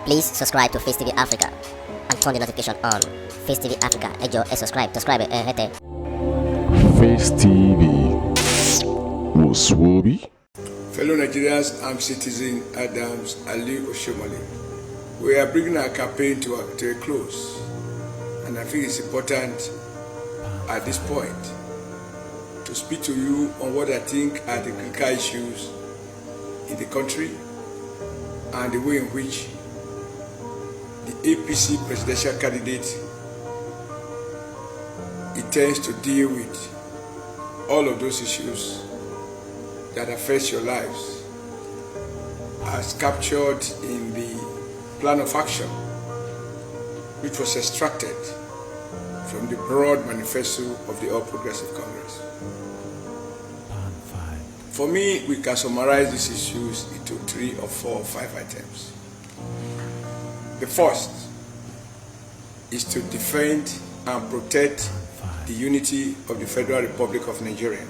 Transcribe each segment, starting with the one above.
Please subscribe to Facetv Africa and turn the notification on. Facetv Africa, ẹ jọ̀ọ́, subscribe, hete. Face TV was Swoby. Fellow Nigerians, I'm citizen Adams Ali Oshiomhole. We are bringing our campaign to a close, and I think it's important at this point to speak to you on what I think are the critical issues in the country and the way in which the APC presidential candidate intends to deal with all of those issues that affect your lives, as captured in the plan of action which was extracted from the broad manifesto of the All Progressive Congress. For me, we can summarize these issues into 3 or 4 or 5 items. The first is to defend and protect the unity of the Federal Republic of Nigeria.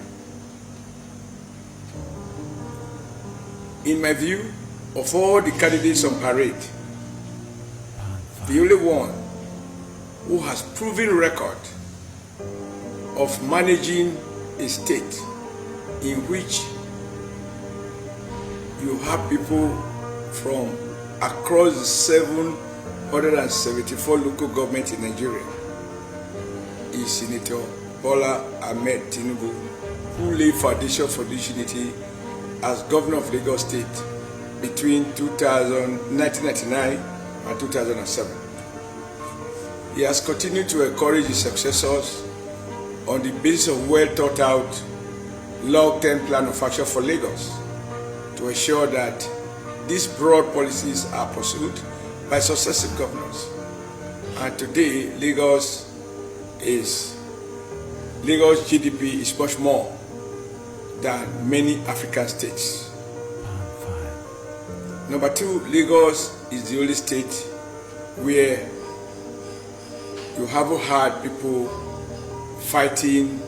In my view, of all the candidates on parade, the only one who has proven record of managing a state in which you have people from across the 774 local governments in Nigeria is Senator Bola Ahmed Tinubu, who laid foundation for this unity as governor of Lagos State between 1999 and 2007. He has continued to encourage his successors on the basis of well thought out long-term plan of action for Lagos to ensure that these broad policies are pursued by successive governors. And today, Lagos GDP is much more than many African states. Number 2, Lagos is the only state where you haven't had people fighting,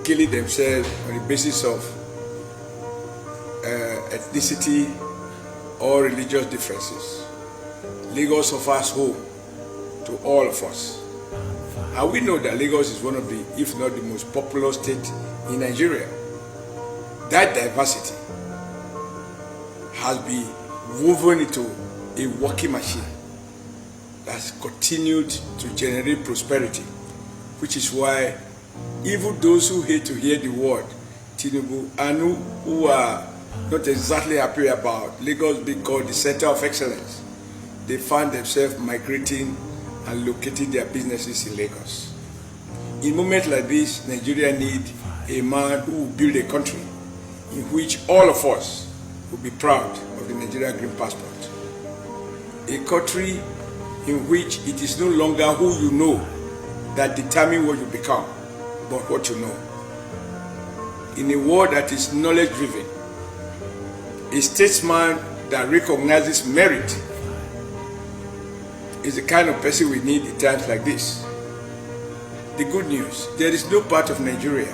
killing themselves on the basis of ethnicity or religious differences. Lagos offers hope to all of us. And we know that Lagos is one of the, if not the most populous state in Nigeria. That diversity has been woven into a working machine that has continued to generate prosperity, which is why even those who hate to hear the word Tinubu and who are not exactly happy about Lagos being called the center of excellence, they find themselves migrating and locating their businesses in Lagos. In moments like this, Nigeria needs a man who will build a country in which all of us will be proud of the Nigerian Green Passport. A country in which it is no longer who you know that determines what you become, but what you know. In a world that is knowledge-driven, a statesman that recognizes merit is the kind of person we need in times like this. The good news, there is no part of Nigeria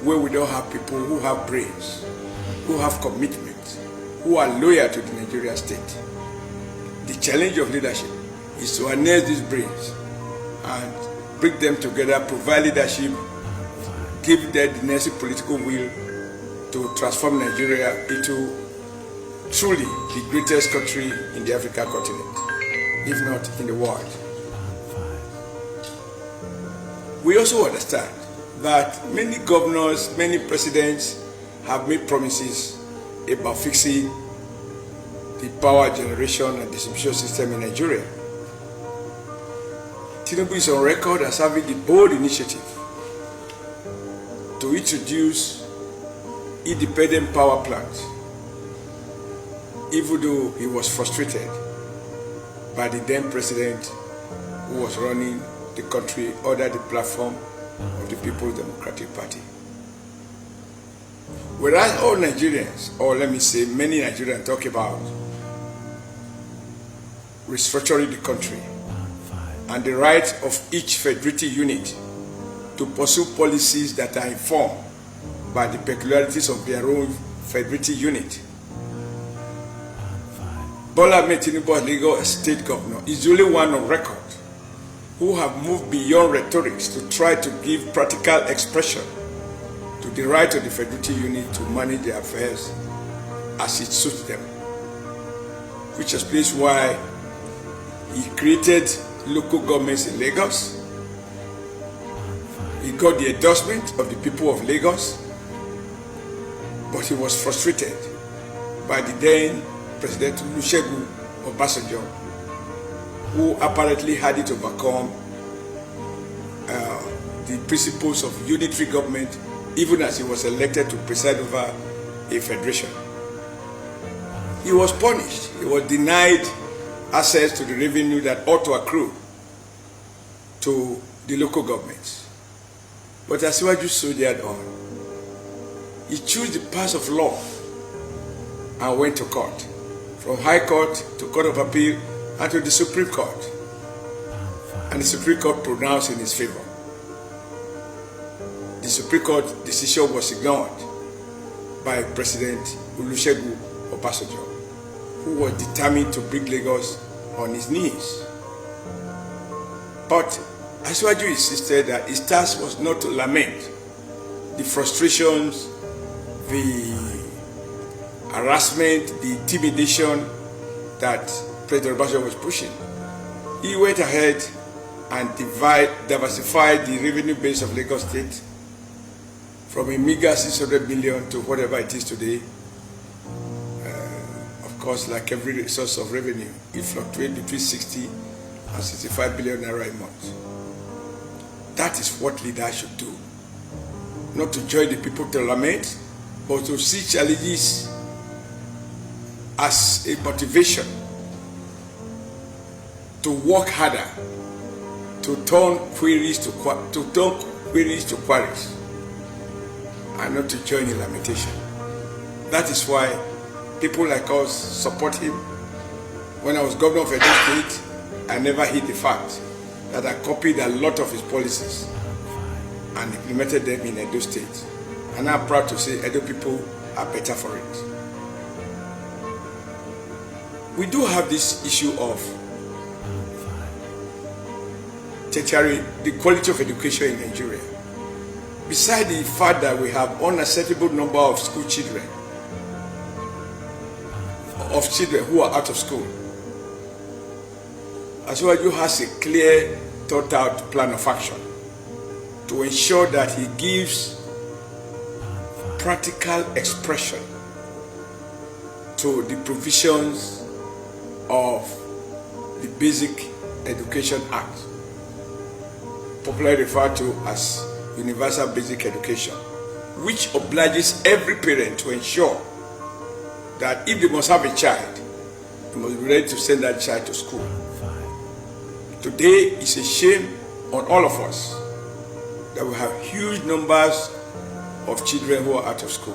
where we don't have people who have brains, who have commitment, who are loyal to the Nigerian state. The challenge of leadership is to harness these brains and bring them together, provide leadership, give them the necessary political will to transform Nigeria into truly the greatest country in the African continent, if not in the world. We also understand that many governors, many presidents have made promises about fixing the power generation and distribution system in Nigeria. Tinubu is on record as having the bold initiative to introduce independent power plants, even though he was frustrated by the then president who was running the country under the platform of the People's Democratic Party. Whereas all Nigerians, or let me say many Nigerians, talk about restructuring the country and the right of each federative unit to pursue policies that are informed by the peculiarities of their own federative unit. Bola Ahmed Tinubu, Lagos State Governor, is the only one on record who have moved beyond rhetorics to try to give practical expression to the right of the federative unit to manage their affairs as it suits them, which explains why he created local governments in Lagos. He got the endorsement of the people of Lagos, but he was frustrated by the then President Olusegun Obasanjo, who apparently had it overcome the principles of unitary government, even as he was elected to preside over a federation. He was punished. He was denied access to the revenue that ought to accrue to the local governments. But Asiwaju soldiered on. He chose the path of law and went to court, from High Court to Court of Appeal and to the Supreme Court. And the Supreme Court pronounced in his favor. The Supreme Court decision was ignored by President Olusegun Obasanjo, who was determined to bring Lagos on his knees. But Asiwaju insisted that his task was not to lament the frustrations, the harassment, the intimidation that President Obasanjo was pushing. He went ahead and diversified the revenue base of Lagos State from a meager 600 million to whatever it is today. Of course, like every source of revenue, it fluctuates between 60 and 65 billion naira a month. That is what leaders should do. Not to join the people to lament, but to see challenges as a motivation to work harder, to turn queries to queries, and not to join in lamentation. That is why people like us support him. When I was governor of Edo State, I never hid the fact that I copied a lot of his policies and implemented them in Edo State. And I'm proud to say Edo people are better for it. We do have this issue of tertiary, the quality of education in Nigeria. Besides the fact that we have unacceptable number of school children, who are out of school, Asiwaju has a clear, thought out plan of action to ensure that he gives practical expression to the provisions of the Basic Education Act, popularly referred to as Universal Basic Education, which obliges every parent to ensure that if they must have a child, they must be ready to send that child to school. Today, it's a shame on all of us that we have huge numbers of children who are out of school.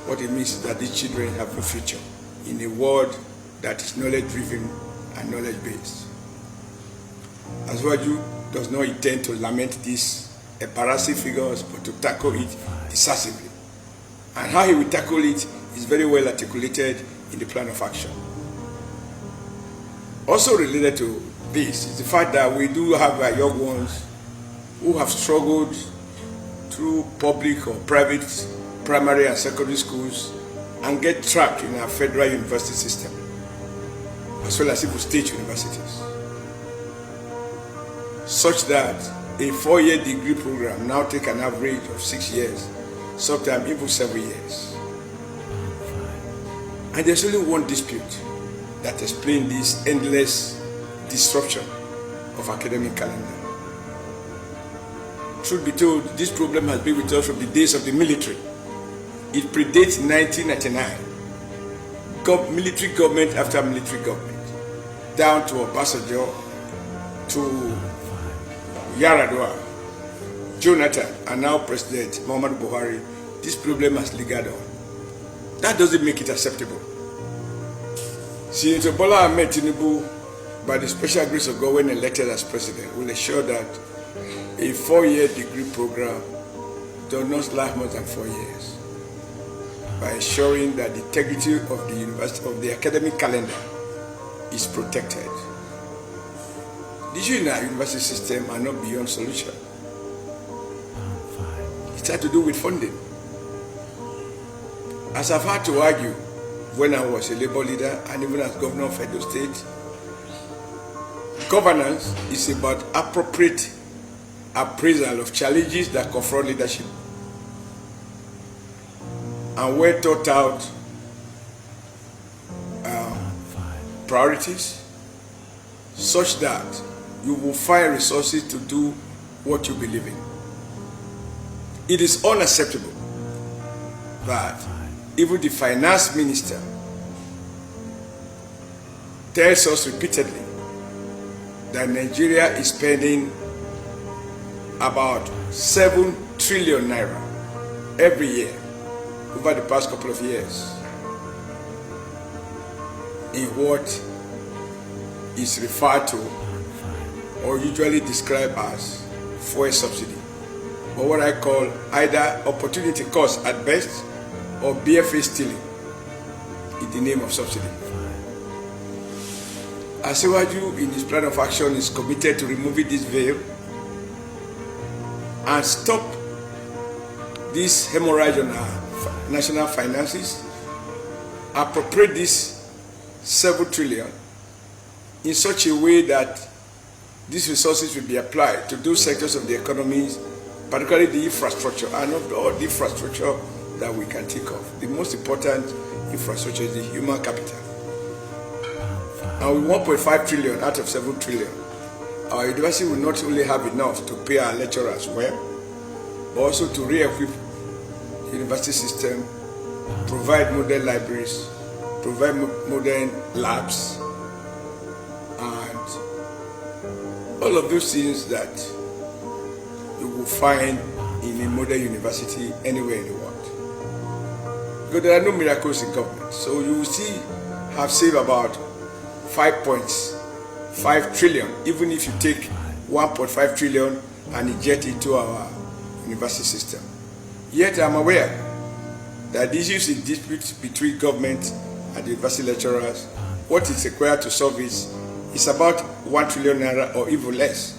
What it means is that these children have no future in a world that is knowledge-driven and knowledge-based. Asiwaju does not intend to lament these embarrassing figures, but to tackle it decisively. And how he will tackle it is very well articulated in the plan of action. Also related to this is the fact that we do have our young ones who have struggled through public or private primary and secondary schools and get trapped in our federal university system, as well as even state universities, such that a 4-year degree program now take an average of 6 years, sometimes even 7 years. And there's only one dispute that explains this endless disruption of academic calendar. Truth be told, this problem has been with us from the days of the military. It predates 1999. Military government after military government, down to Obasanjo, to Yaradua, Jonathan, and now President Muhammadu Buhari. This problem has lingered on. That doesn't make it acceptable. Senator Bola Ahmed Tinubu, by the special grace of God, when elected as president, will ensure that a 4-year degree program does not last more than 4 years. by ensuring that the integrity of the university, of the academic calendar, is protected. The issue in our university system are not beyond solution. It had to do with funding. As I've had to argue when I was a labor leader and even as governor of Edo State, governance is about appropriate appraisal of challenges that confront leadership and well thought out priorities such that you will find resources to do what you believe in. It is unacceptable that even the finance minister tells us repeatedly that Nigeria is spending about 7 trillion naira every year over the past couple of years in what is referred to or usually described as fuel subsidy, or what I call either opportunity cost at best or BFA stealing in the name of subsidy. Asiwaju in his plan of action is committed to removing this veil and stop this hemorrhage on our national finances, appropriate this 7 trillion in such a way that these resources will be applied to those sectors of the economy, particularly the infrastructure, and not all the infrastructure that we can think of. The most important infrastructure is the human capital. And with 1.5 trillion out of 7 trillion, our university will not only have enough to pay our lecturers well, but also to re-equip the university system, provide modern libraries, provide modern labs, and all of those things that you will find in a modern university anywhere in the world. Because there are no miracles in government. So you will see have saved about 5.5 trillion, even if you take 1.5 trillion and inject it into our university system. Yet I'm aware that the issues in dispute between government and the university lecturers, what is required to solve is about 1 trillion naira or even less,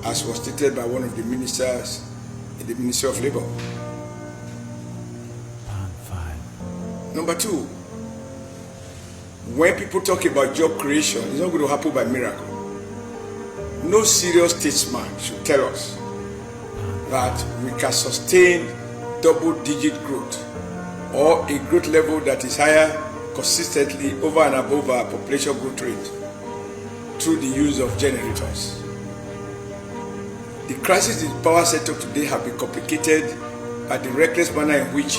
as was stated by one of the ministers in the Ministry of Labor. Number two, when people talk about job creation, it's not going to happen by miracle. No serious statesman should tell us that we can sustain double-digit growth or a growth level that is higher consistently over and above our population growth rate through the use of generators. The crisis in the power sector today have been complicated by the reckless manner in which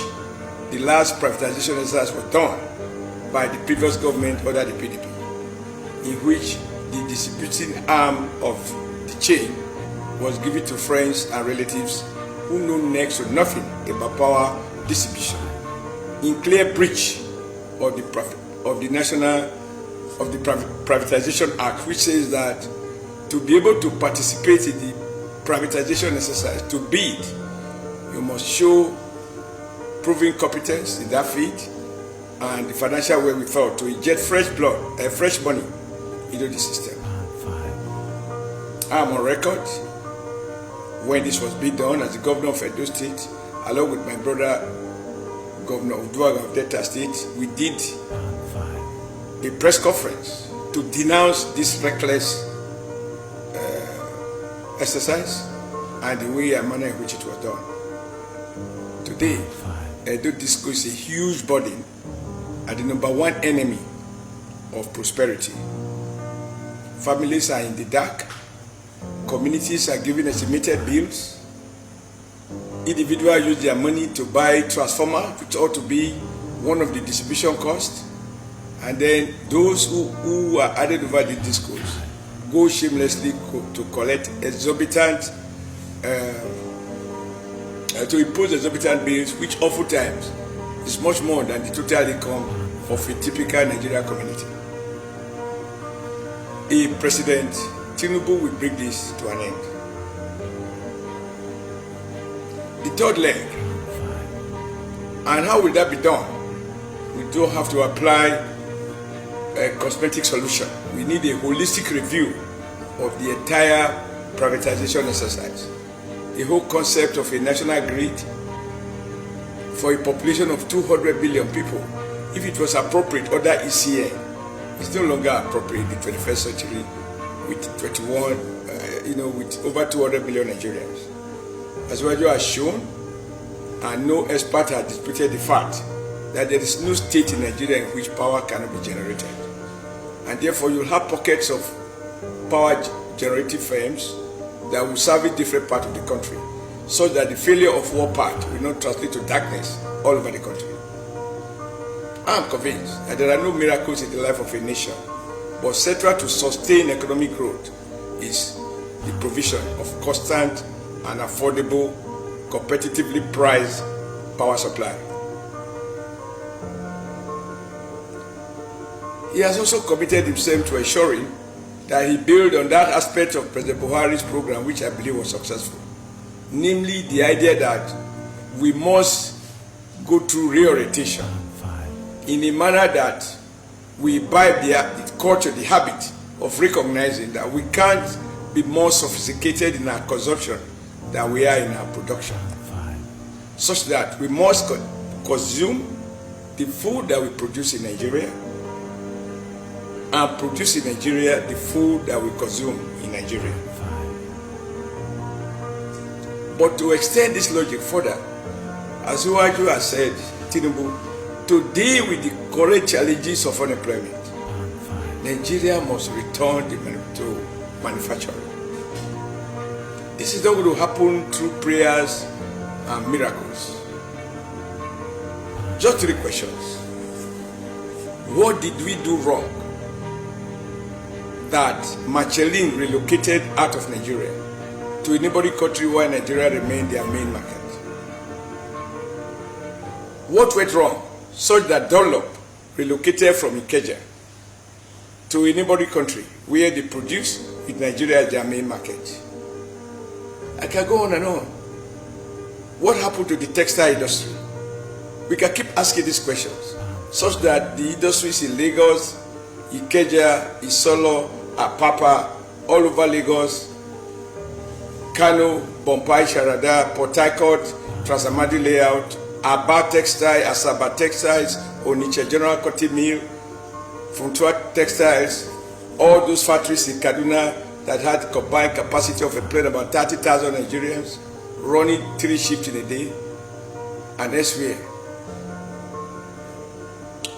the last privatization exercise was done by the previous government under the PDP, in which the distributing arm of the chain was given to friends and relatives who know next to nothing about power distribution, in clear breach of the Privatization Act, which says that to be able to participate in the privatization exercise, to bid, you must show proven competence in that field and the financial wherewithal to inject fresh money into the system. I'm on record when this was being done as the governor of Edo State, along with my brother, Governor Uduaga of Delta State. We did a press conference to denounce this reckless exercise and the way and manner in which it was done. Today, Edo Disco is a huge burden and the number one enemy of prosperity. Families are in the dark. Communities are giving estimated bills. Individuals use their money to buy transformer, which ought to be one of the distribution costs. And then those who are added over the discos go shamelessly to collect exorbitant, to impose exorbitant bills, which oftentimes is much more than the total income of a typical Nigerian community. A President Tinubu will bring this to an end. The third leg And how will that be done? We don't have to apply a cosmetic solution. We need a holistic review of the entire privatization exercise. The whole concept of a national grid for a population of 200 billion people, if it was appropriate under ECN, it's no longer appropriate in the 21st century with 21, with over 200 million Nigerians. As Waju has shown, and no expert has disputed the fact that there is no state in Nigeria in which power cannot be generated. And therefore you'll have pockets of power generative firms that will service different parts of the country, so that the failure of one part will not translate to darkness all over the country. I'm convinced that there are no miracles in the life of a nation, but central to sustain economic growth is the provision of constant and affordable, competitively priced power supply. He has also committed himself to ensuring that he build on that aspect of President Buhari's program, which I believe was successful, namely the idea that we must go through reorientation in a manner that we imbibe the culture, the habit of recognizing that we can't be more sophisticated in our consumption than we are in our production, such that we must consume the food that we produce in Nigeria and produce in Nigeria the food that we consume in Nigeria. But to extend this logic further, as Uwaju has said, Tinubu, to deal with the current challenges of unemployment, Nigeria must return to manufacturing. This is not going to happen through prayers and miracles. Just 3 questions. What did we do wrong that Michelin relocated out of Nigeria to a neighboring country while Nigeria remained their main market? What went wrong such that Dunlop relocated from Ikeja to a neighboring country where they produce with Nigeria as their main market? I can go on and on. What happened to the textile industry? We can keep asking these questions such that the industries in Lagos, Ikeja, Isolo, Apapa, all over Lagos, Kano, Bompai, Sharada, Port Harcourt, Transamadi Layout, Aba Textile, Asaba Textiles, Onitsha General Cotton Mill, Funtua Textiles, all those factories in Kaduna that had combined capacity of employing about 30,000 Nigerians, running 3 shifts in a day, and elsewhere.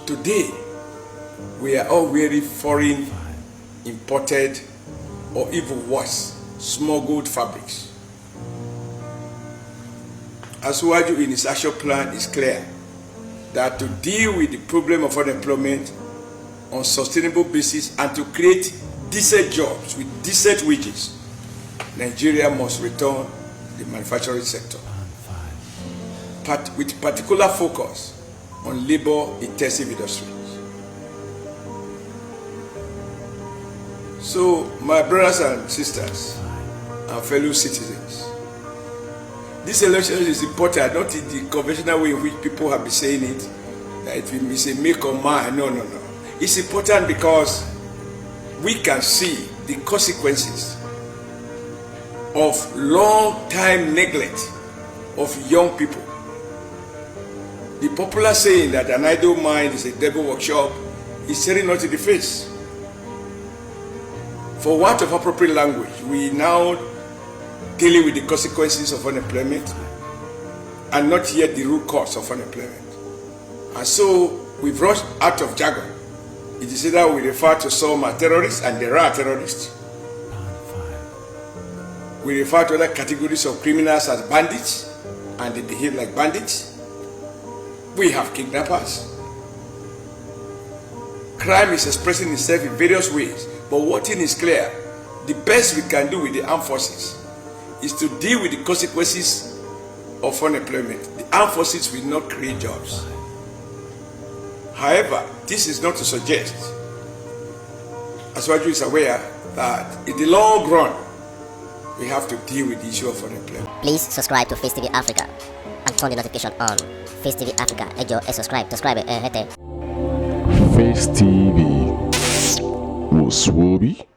Today, we are all wearing foreign, imported, or even worse, smuggled fabrics. Asuwaju in his action plan is clear that to deal with the problem of unemployment on a sustainable basis and to create decent jobs with decent wages, Nigeria must return to the manufacturing sector, with particular focus on labor-intensive industries. So, my brothers and sisters and fellow citizens, this election is important, not in the conventional way in which people have been saying it, that it will be a make or mine. No. It's important because we can see the consequences of long-time neglect of young people. The popular saying that an idle mind is a devil workshop is staring us in the face. For want of appropriate language, we now dealing with the consequences of unemployment and not yet the root cause of unemployment. And so we've rushed out of jargon. It is either we refer to some as terrorists, and there are terrorists. We refer to other categories of criminals as bandits, and they behave like bandits. We have kidnappers. Crime is expressing itself in various ways, but one thing is clear: the best we can do with the armed forces is to deal with the consequences of unemployment. The armed forces will not create jobs. However, this is not to suggest, as Waju is aware, that in the long run, we have to deal with the issue of unemployment. Please subscribe to Facetv Africa and turn the notification on. Face TV Africa, ẹ jọ̀ọ́ ẹ subscribe, hete. Face TV was Swoby.